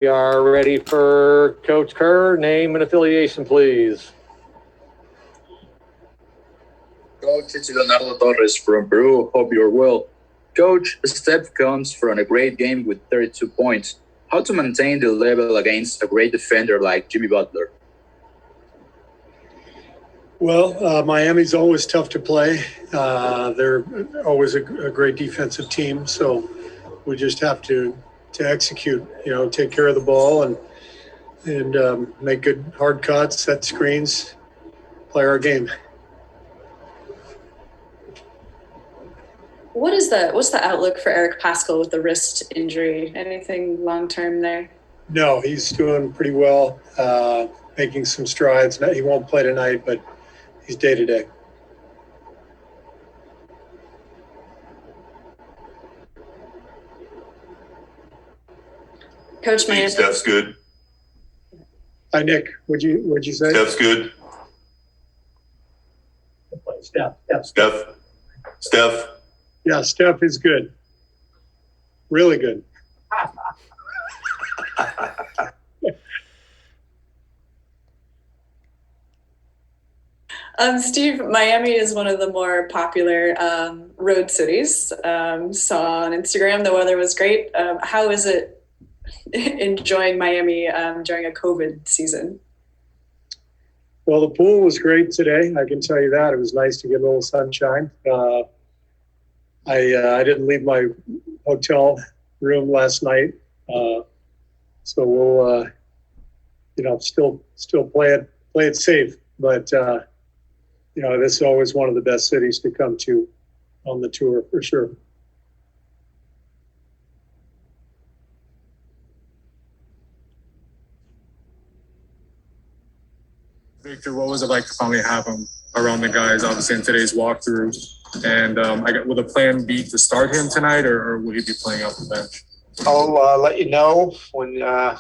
We are ready for Coach Kerr. Name and affiliation, please. Coach, it's Leonardo Torres from Peru. Hope you're well. Coach, Steph comes from a great game with 32 points. How to maintain the level against a great defender like Jimmy Butler? Well, Miami's always tough to play. They're always a great defensive team, so we just have to execute. Take care of the ball and make good hard cuts, set screens, play our game. What's the outlook for Eric Paschall with the wrist injury? Anything long term there? No, he's doing pretty well, making some strides. He won't play tonight, but he's day to day. Coach, Steph's good. Hi, Nick. What'd you say? Steph's good. Steph. Yeah, Steph is good. Really good. Steve, Miami is one of the more popular road cities. Saw on Instagram the weather was great. How is it enjoying Miami during a COVID season? Well, the pool was great today. I can tell you that. It was nice to get a little sunshine. I didn't leave my hotel room last night, so we'll still play it safe. But this is always one of the best cities to come to on the tour for sure. Victor, what was it like to finally have him around the guys, obviously in today's walkthrough? And will the plan be to start him tonight, or will he be playing off the bench? I'll let you know when I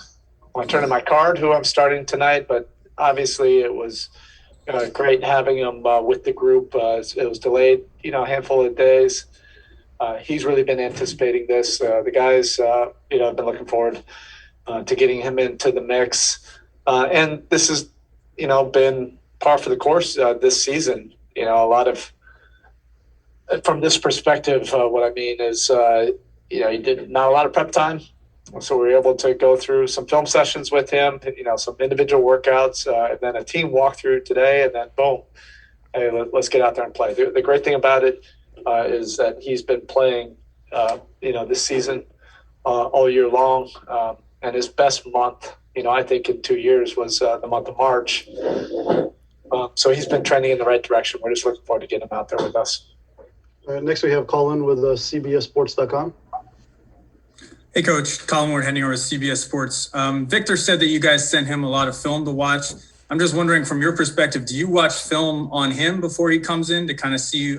turn in my card who I'm starting tonight. But obviously, it was great having him with the group. It was delayed, a handful of days. He's really been anticipating this. The guys, have been looking forward to getting him into the mix. And this has, been par for the course this season. A lot of. From this perspective, what I mean is, he did not a lot of prep time. So we were able to go through some film sessions with him, some individual workouts, and then a team walkthrough today, and then boom, hey, let's get out there and play. The great thing about it is that he's been playing, this season all year long, and his best month, I think in 2 years was the month of March. So he's been trending in the right direction. We're just looking forward to getting him out there with us. Next, we have Colin with CBSSports.com. Hey, Coach. Colin Ward heading over to CBS Sports. Victor said that you guys sent him a lot of film to watch. I'm just wondering, from your perspective, do you watch film on him before he comes in to kind of see,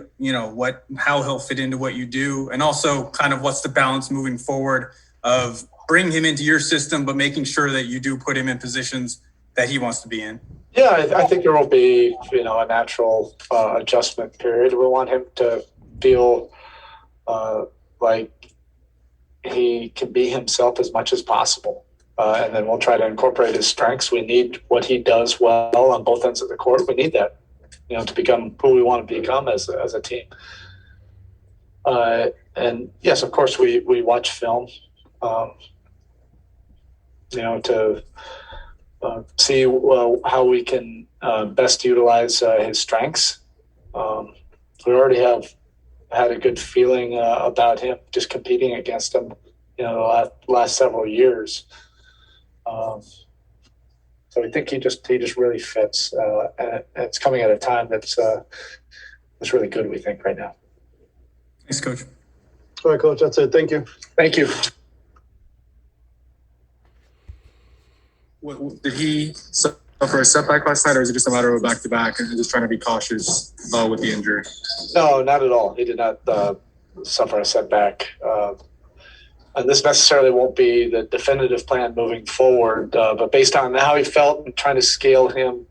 how he'll fit into what you do? And also kind of what's the balance moving forward of bringing him into your system, but making sure that you do put him in positions that he wants to be in? Yeah, I think there will be, a natural adjustment period. We want him to feel like he can be himself as much as possible. And then we'll try to incorporate his strengths. We need what he does well on both ends of the court. We need that, to become who we want to become as a team. And yes, of course, we watch film, to see how we can best utilize his strengths. We already have had a good feeling about him just competing against him, the last several years. So I think he just really fits, and it's coming at a time that's really good, we think, right now. Thanks, Coach. All right, Coach, that's it. Thank you. Thank you. Did he suffer a setback last night, or is it just a matter of a back-to-back and just trying to be cautious with the injury? No, not at all. He did not suffer a setback. And this necessarily won't be the definitive plan moving forward, but based on how he felt and trying to scale him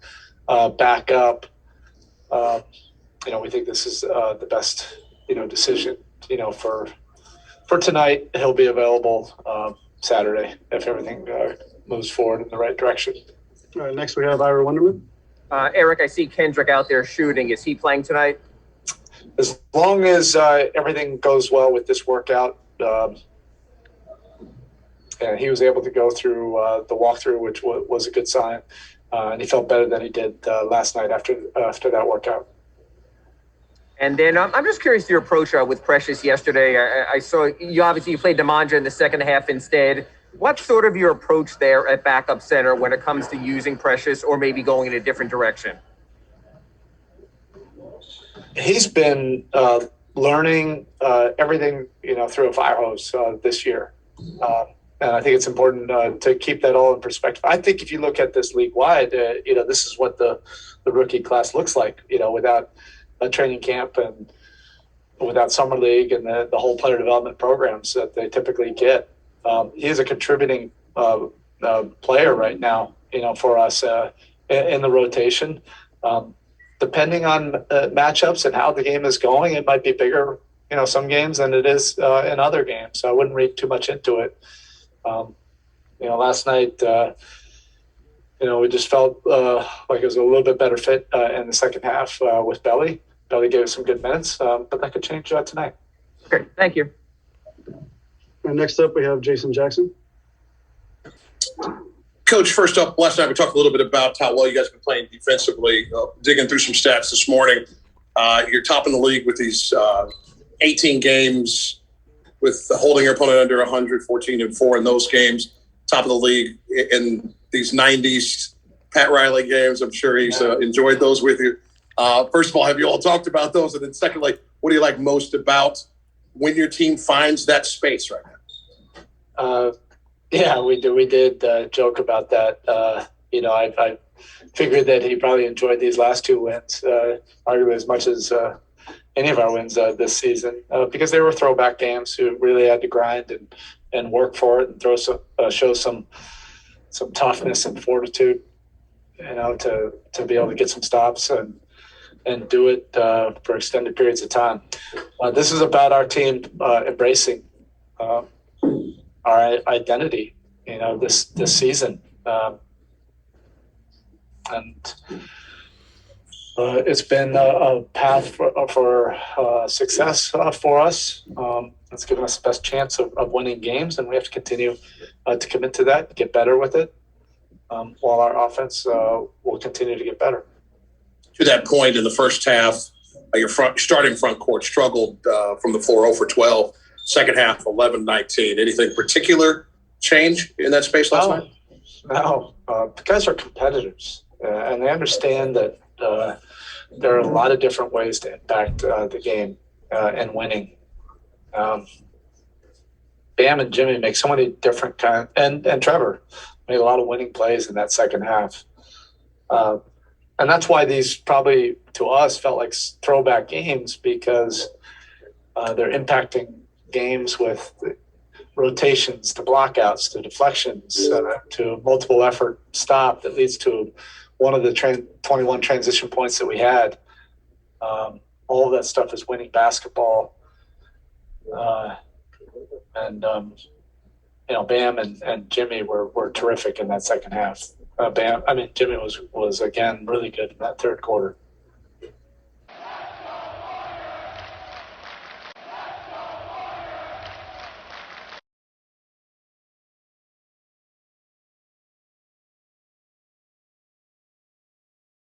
back up, we think this is the best, decision, for tonight. He'll be available, Saturday if everything moves forward in the right direction. All right, next we have Ira Wonderman. Erik, I see Kendrick out there shooting. Is he playing tonight? As long as everything goes well with this workout, and he was able to go through the walkthrough, which was a good sign, and he felt better than he did last night after that workout. And then I'm just curious your approach with Precious yesterday. I saw you played Demondre in the second half instead. What's sort of your approach there at backup center when it comes to using Precious or maybe going in a different direction? He's been learning everything, through a fire hose this year. And I think it's important to keep that all in perspective. I think if you look at this league-wide, this is what the rookie class looks like, without a training camp and without summer league and the whole player development programs that they typically get. He is a contributing player right now, for us in the rotation. Depending on matchups and how the game is going, it might be bigger, some games than it is in other games. So I wouldn't read too much into it. Last night, we just felt like it was a little bit better fit in the second half with Belly. Belly gave us some good minutes, but that could change tonight. Okay, thank you. And next up, we have Jason Jackson. Coach, first up, last night we talked a little bit about how well you guys have been playing defensively. Digging through some stats this morning, you're top in the league with these 18 games with holding your opponent under 100, 14-4 in those games. Top of the league in these 90s Pat Riley games. I'm sure he's enjoyed those with you. First of all, have you all talked about those? And then secondly, what do you like most about when your team finds that space right now? Yeah, we did joke about that. I figured that he probably enjoyed these last two wins, arguably as much as any of our wins this season, because they were throwback games. Who really had to grind and work for it and show some toughness and fortitude, to be able to get some stops and do it for extended periods of time. This is about our team embracing our identity, this season, and it's been a path for success for us. It's given us the best chance of winning games, and we have to continue to commit to that, get better with it, while our offense will continue to get better. To that point, in the first half, your starting front court struggled from the floor 0 for 12. Second half, 11-19. Anything particular change in that space last night? No. The guys are competitors, and they understand that there are a lot of different ways to impact the game and winning. Bam and Jimmy make so many different and Trevor made a lot of winning plays in that second half. And that's why these probably, to us, felt like throwback games, because they're impacting games with rotations to blockouts to deflections to multiple effort stop that leads to one of the 21 transition points that we had. All of that stuff is winning basketball. Bam and Jimmy were terrific in that second half. Jimmy was again really good in that third quarter.